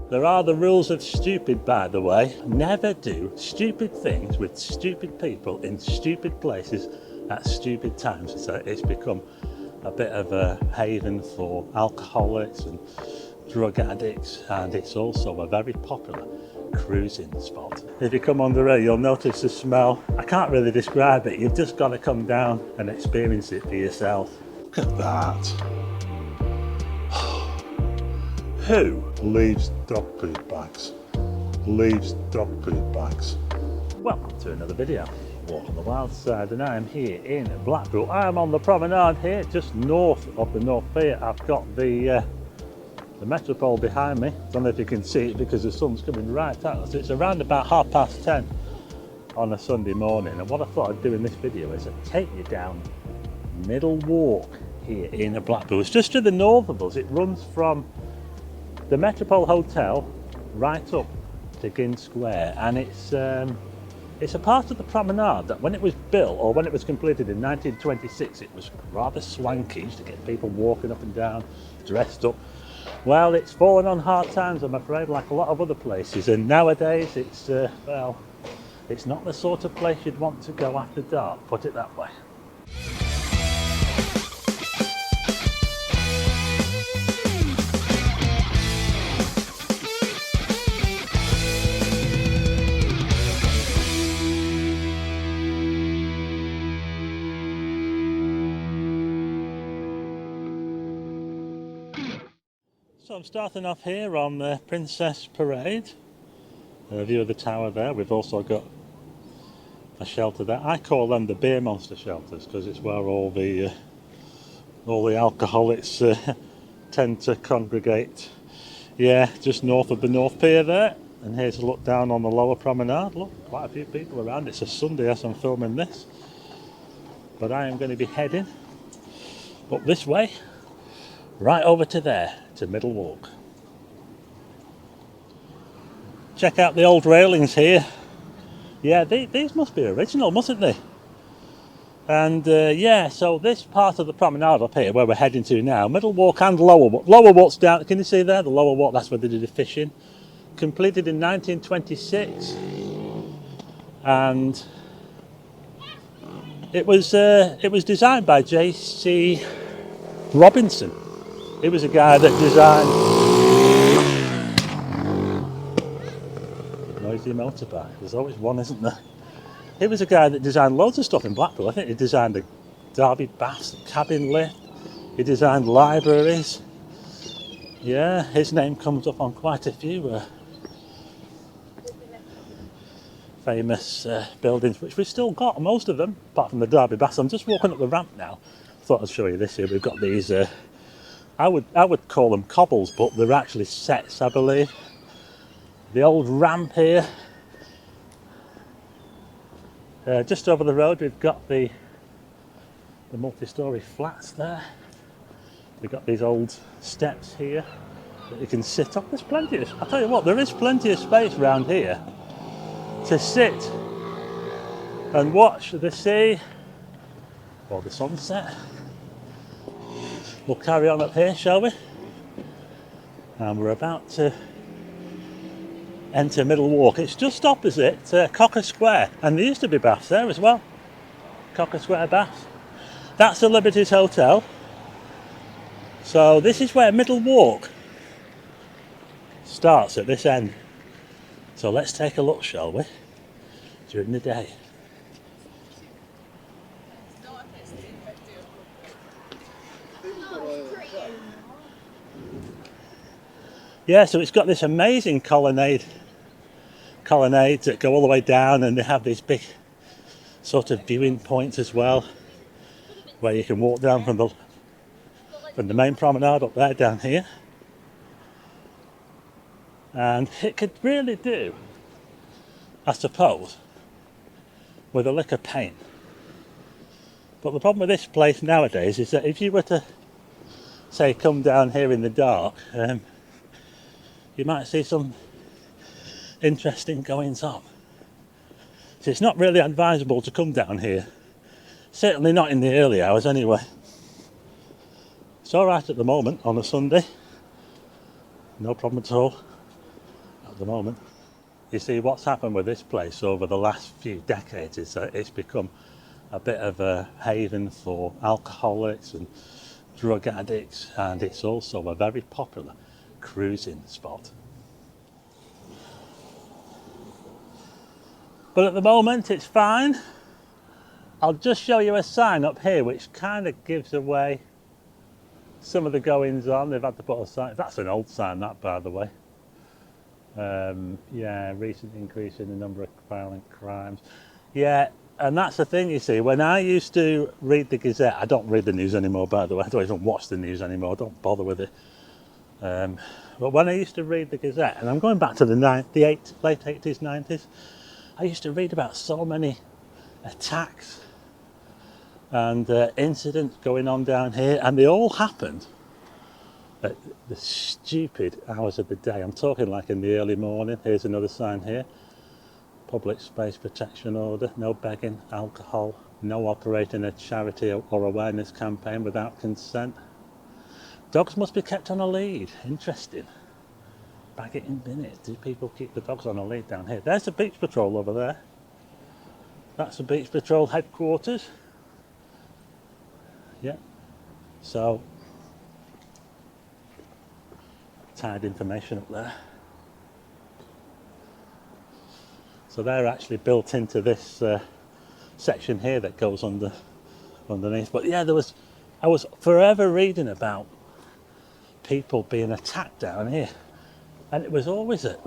There are the rules of stupid, by the way. Never do stupid things with stupid people in stupid places at stupid times. So it's become a bit of a haven for alcoholics and drug addicts, and it's also a very popular cruising spot. If you come under here, you'll notice the smell. I can't really describe it. You've just got to come down and experience it for yourself. Look at that. Who leaves dog poop bags? Leaves dog poop bags. Welcome to another video. Walk on the Wild Side, and I am here in Blackpool. I am on the Promenade here, just north of the North Pier. I've got the Metropole behind me. I don't know if you can see it because the sun's coming right out. So it's around about 10:30 on a Sunday morning. And what I thought I'd do in this video is I'd take you down Middle Walk here in Blackpool. It's just to the north of us. It runs from the Metropole Hotel right up to Ginn Square, and it's a part of the Promenade that when it was built, or when it was completed in 1926, it was rather swanky. Used to get people walking up and down dressed up. Well, it's fallen on hard times, I'm afraid, like a lot of other places, and nowadays it's well, it's not the sort of place you'd want to go after dark, put it that way. So I'm starting off here on the Princess Parade. A view of the tower there. We've also got a shelter there. I call them the beer monster shelters because it's where all the alcoholics tend to congregate. Yeah, just north of the North Pier there. And here's a look down on the lower promenade. Look, quite a few people around. It's a Sunday as I'm filming this. But I am going to be heading up this way, right over to there, to Middle Walk. Check out the old railings here. Yeah, these must be original, mustn't they? And yeah, so this part of the promenade up here, where we're heading to now, Middle Walk and Lower Walk. Lower Walk's down, can you see there? The Lower Walk, that's where they did the fishing. Completed in 1926. And it was designed by J.C. Robinson. He was a guy that designed noisy motorbike. There's always one, isn't there? He was a guy that designed loads of stuff in Blackpool. I think he designed the Derby Baths, the cabin lift. He designed libraries. Yeah, his name comes up on quite a few famous buildings, which we've still got, most of them, apart from the Derby Baths. I'm just walking up the ramp now. Thought I'd show you this here. We've got these. I would call them cobbles, but they're actually sets, I believe. The old ramp here. Just over the road, we've got the multi-storey flats there. We've got these old steps here that you can sit on. There's plenty of. I'll tell you what, there is plenty of space around here to sit and watch the sea or the sunset. We'll carry on up here, shall we? And we're about to enter Middle Walk. It's just opposite Cocker Square, and there used to be baths there as well. Cocker Square baths. That's the Liberties Hotel. So this is where Middle Walk starts, at this end. So let's take a look, shall we? During the day. Yeah, so it's got this amazing colonnades that go all the way down, and they have these big sort of viewing points as well, where you can walk down from the main promenade up there down here. And it could really do, I suppose, with a lick of paint. But the problem with this place nowadays is that if you were to, say, come down here in the dark, you might see some interesting goings on. So it's not really advisable to come down here. Certainly not in the early hours anyway. It's alright at the moment on a Sunday. No problem at all. at the moment. You see, what's happened with this place over the last few decades is that it's become a bit of a haven for alcoholics and drug addicts, and it's also a very popular cruising spot. But at the moment it's fine. I'll just show you a sign up here which kind of gives away some of the goings on. They've had to put a sign. That's an old sign, that, by the way. Yeah, recent increase in the number of violent crimes. Yeah, and that's the thing, you see. When I used to read the Gazette, I don't read the news anymore, by the way. I don't even watch the news anymore. I don't bother with it. But when I used to read the Gazette, and I'm going back to the late 80s, 90s, I used to read about so many attacks and incidents going on down here, and they all happened at the stupid hours of the day. I'm talking like in the early morning. Here's another sign here. Public space protection order, no begging, alcohol, no operating a charity or awareness campaign without consent. Dogs must be kept on a lead. Interesting. Bag it in bin it. Do people keep the dogs on a lead down here? There's the beach patrol over there. That's the beach patrol headquarters. Yeah. So, tied information up there. So they're actually built into this section here that goes underneath. But yeah, I was forever reading about people being attacked down here, and it was always at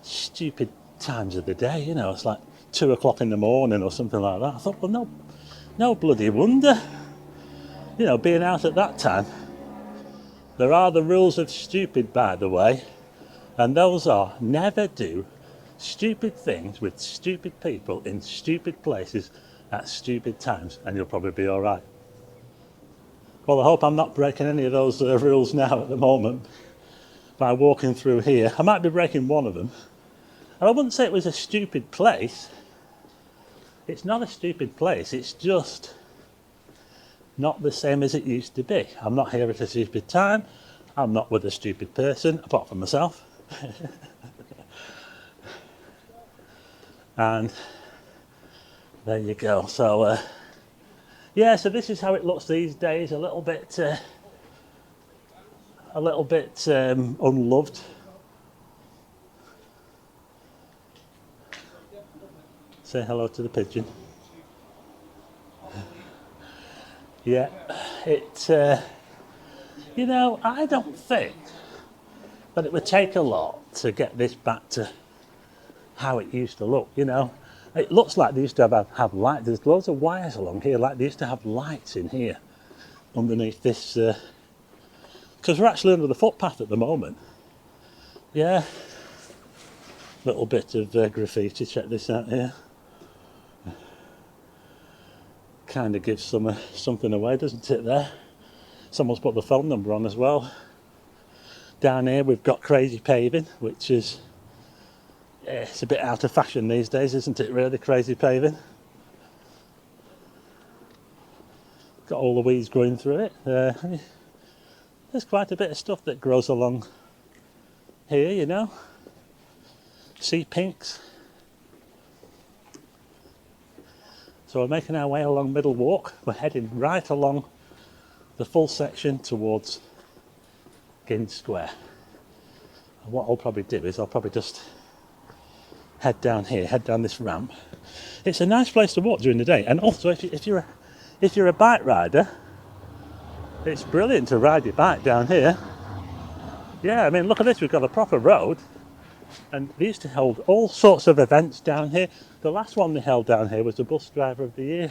stupid times of the day. You know, it's like 2 o'clock in the morning or something like that. I thought, well, no bloody wonder. You know, being out at that time. There are the rules of stupid, by the way, and those are never do stupid things with stupid people in stupid places at stupid times, and you'll probably be all right. Well, I hope I'm not breaking any of those rules now at the moment by walking through here. I might be breaking one of them. And I wouldn't say it was a stupid place. It's not a stupid place, it's just not the same as it used to be. I'm not here at a stupid time. I'm not with a stupid person, apart from myself. And there you go. So, yeah, so this is how it looks these days. A little bit unloved. Say hello to the pigeon. Yeah, you know, I don't think that it would take a lot to get this back to how it used to look, you know. It looks like they used to have light. There's loads of wires along here, like they used to have lights in here underneath this, because we're actually under the footpath at the moment. Yeah, little bit of graffiti, check this out here. Kind of gives something away, doesn't it there? Someone's put the phone number on as well. Down here we've got crazy paving, which is, yeah, it's a bit out of fashion these days, isn't it really, crazy paving? Got all the weeds growing through it. There's quite a bit of stuff that grows along here, you know. Sea pinks. So we're making our way along Middle Walk. We're heading right along the full section towards Ginn Square. And what I'll probably do is I'll probably just head down here, head down this ramp. It's a nice place to walk during the day, and also if you're a bike rider, it's brilliant to ride your bike down here. Yeah, I mean, look at this. We've got a proper road. And they used to hold all sorts of events down here. The last one they held down here was the Bus Driver of the Year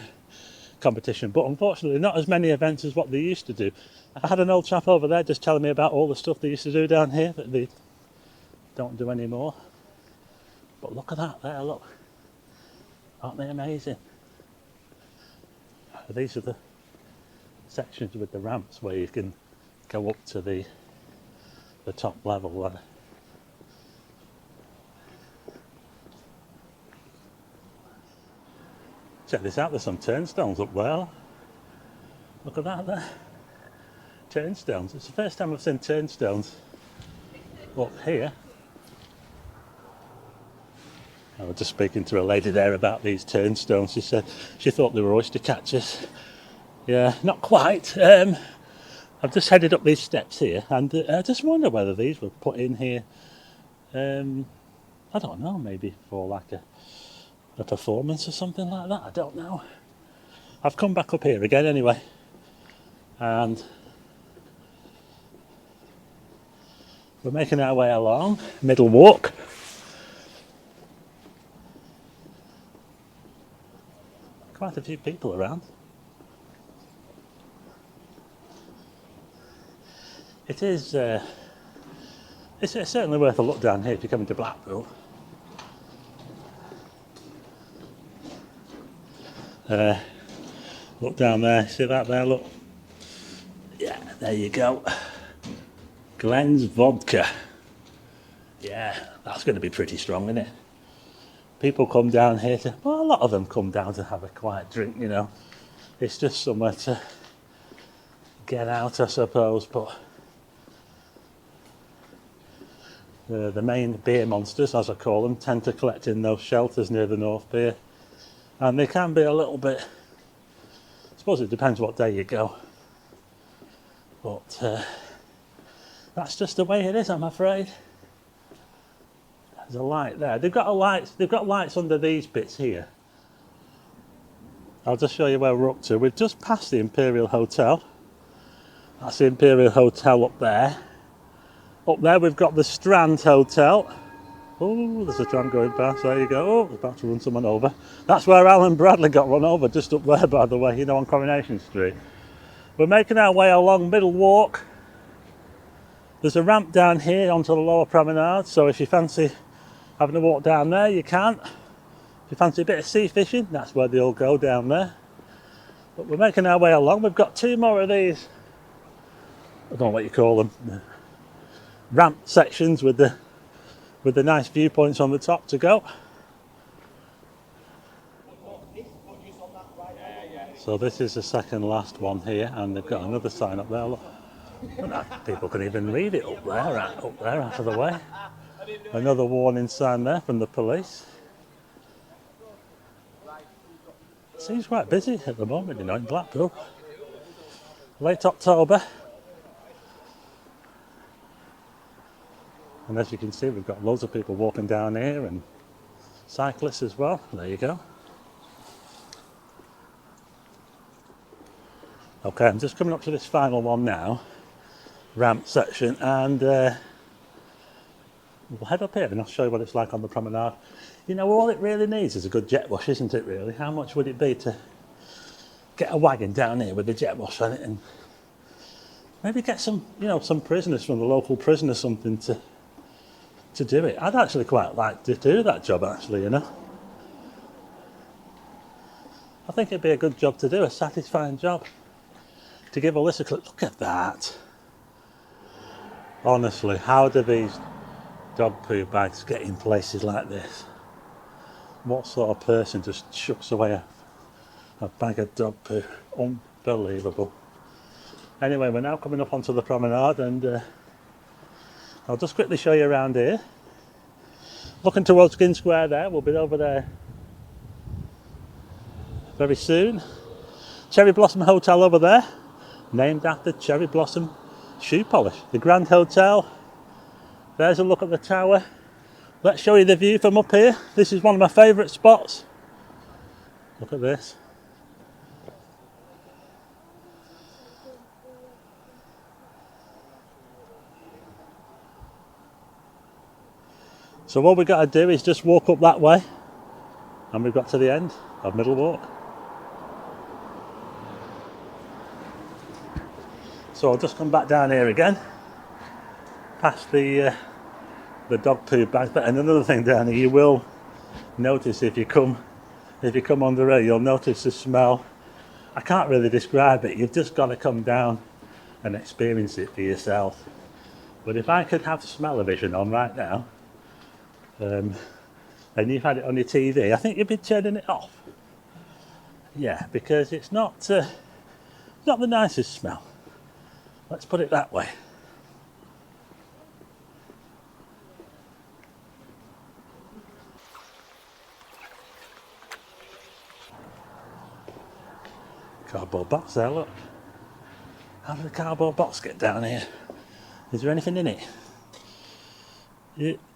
competition, but unfortunately not as many events as what they used to do. I had an old chap over there just telling me about all the stuff they used to do down here that they don't do anymore. But look at that there, look. Aren't they amazing? These are the sections with the ramps where you can go up to the top level there. Check this out, there's some turnstones up there. Look at that there. Turnstones. It's the first time I've seen turnstones up here. I was just speaking to a lady there about these turnstones. She said she thought they were oyster catchers. Yeah, not quite. I've just headed up these steps here, and I just wonder whether these were put in here. I don't know, maybe for like a performance or something like that. I don't know. I've come back up here again anyway, and we're making our way along Middle Walk. Quite a few people around. It is. It's certainly worth a look down here if you're coming to Blackpool. Look down there. See that there? Look. Yeah, there you go. Glenn's vodka. Yeah, that's going to be pretty strong, isn't it? People come down here to. Well, a lot of them come down to have a quiet drink. You know, it's just somewhere to get out, I suppose, but. The main beer monsters, as I call them, tend to collect in those shelters near the North Pier, and they can be a little bit. I suppose it depends what day you go, but that's just the way it is, I'm afraid. There's a light there. They've got lights under these bits here. I'll just show you where we're up to. We've just passed the Imperial Hotel. That's the Imperial Hotel up there. Up there we've got the Strand Hotel. Oh, there's a tram going past. There you go. Oh, it's about to run someone over. That's where Alan Bradley got run over, just up there, by the way, you know, on Coronation Street. We're making our way along Middle Walk. There's a ramp down here onto the lower promenade, so if you fancy having a walk down there, you can. If you fancy a bit of sea fishing, that's where they all go, down there. But we're making our way along. We've got two more of these, I don't know what you call them, ramp sections with the nice viewpoints on the top to go. So this is the second last one here, and they've got another sign up there. Look, people can even read it up there out of the way. Another warning sign there from the police. It seems quite busy at the moment, you know, in Blackpool. Late October. And as you can see, we've got loads of people walking down here and cyclists as well. There you go. Okay, I'm just coming up to this final one now, ramp section, and we'll head up here and I'll show you what it's like on the promenade. You know, all it really needs is a good jet wash, isn't it, really? How much would it be to get a wagon down here with a jet wash on it, and maybe get some, you know, some prisoners from the local prison or something to do it. I'd actually quite like to do that job, actually, you know. I think it'd be a good job to do, a satisfying job. To give all this a click. Look at that. Honestly, how do these dog poo bags get in places like this? What sort of person just chucks away a bag of dog poo? Unbelievable. Anyway, we're now coming up onto the promenade, and I'll just quickly show you around here. Looking towards Skin Square there, we'll be over there very soon. Cherry Blossom Hotel over there, named after cherry blossom shoe polish. The Grand Hotel, there's a look at the tower. Let's show you the view from up here. This is one of my favourite spots. Look at this. So what we've got to do is just walk up that way, and we've got to the end of Middle Walk. So I'll just come back down here again, past the dog poo bags. But another thing down here, you will notice if you come under here, you'll notice the smell. I can't really describe it. You've just got to come down and experience it for yourself. But if I could have smell-o-vision on right now, and you've had it on your TV, I think you'd be turning it off. Yeah, because it's not the nicest smell. Let's put it that way. Cardboard box there, look. How did the cardboard box get down here? Is there anything in it?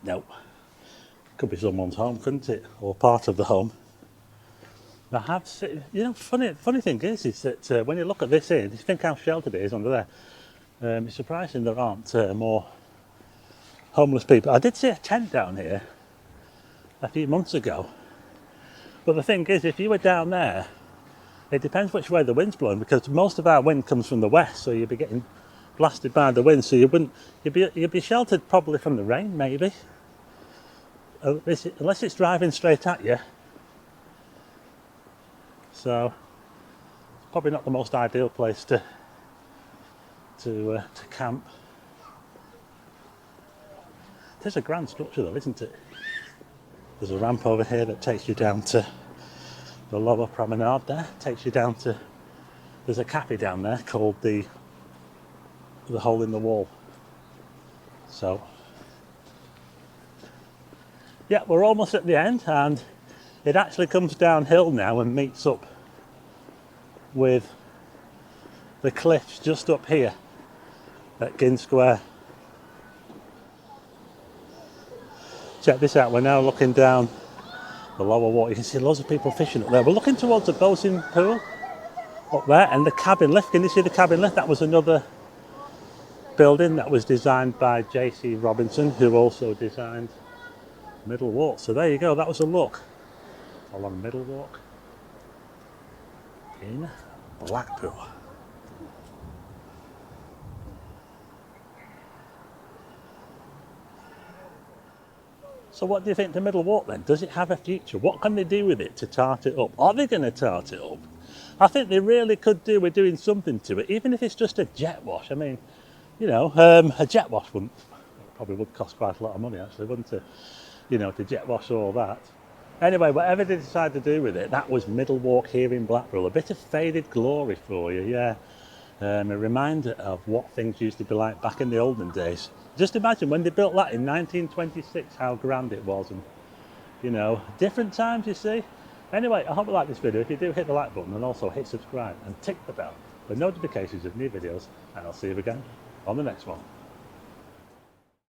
No. Could be someone's home, couldn't it? Or part of the home. I have seen, you know, funny thing is that when you look at this here, you think how sheltered it is under there. It's surprising there aren't more homeless people. I did see a tent down here a few months ago. But the thing is, if you were down there, it depends which way the wind's blowing, because most of our wind comes from the west, so you'd be getting blasted by the wind, so you'd be sheltered probably from the rain, maybe. Unless it's driving straight at you. So it's probably not the most ideal place to camp. There's a grand structure though, isn't it? There's a ramp over here that takes you down to the lower promenade there. Takes you down to, there's a cafe down there called the Hole in the Wall. So yeah, we're almost at the end, and it actually comes downhill now and meets up with the cliffs just up here at Ginn Square. Check this out, we're now looking down the lower water. You can see loads of people fishing up there. We're looking towards the boating pool up there, and the cabin lift. Can you see the cabin lift? That was another building that was designed by J.C. Robinson, who also designed Middle Walk. So there you go, that was a look along Middle Walk in Blackpool. So what do you think to Middle Walk then? Does it have a future? What can they do with it to tart it up? Are they going to tart it up? I think they really could do with doing something to it, even if it's just a jet wash. I mean, you know, a jet wash probably would cost quite a lot of money actually, wouldn't it? You know, to jet wash all that. Anyway, whatever they decide to do with it, that was Middle Walk here in Blackpool. A bit of faded glory for you, yeah. A reminder of what things used to be like back in the olden days. Just imagine when they built that in 1926, how grand it was, and you know, different times, you see. Anyway, I hope you like this video. If you do, hit the like button and also hit subscribe and tick the bell for notifications of new videos, and I'll see you again on the next one.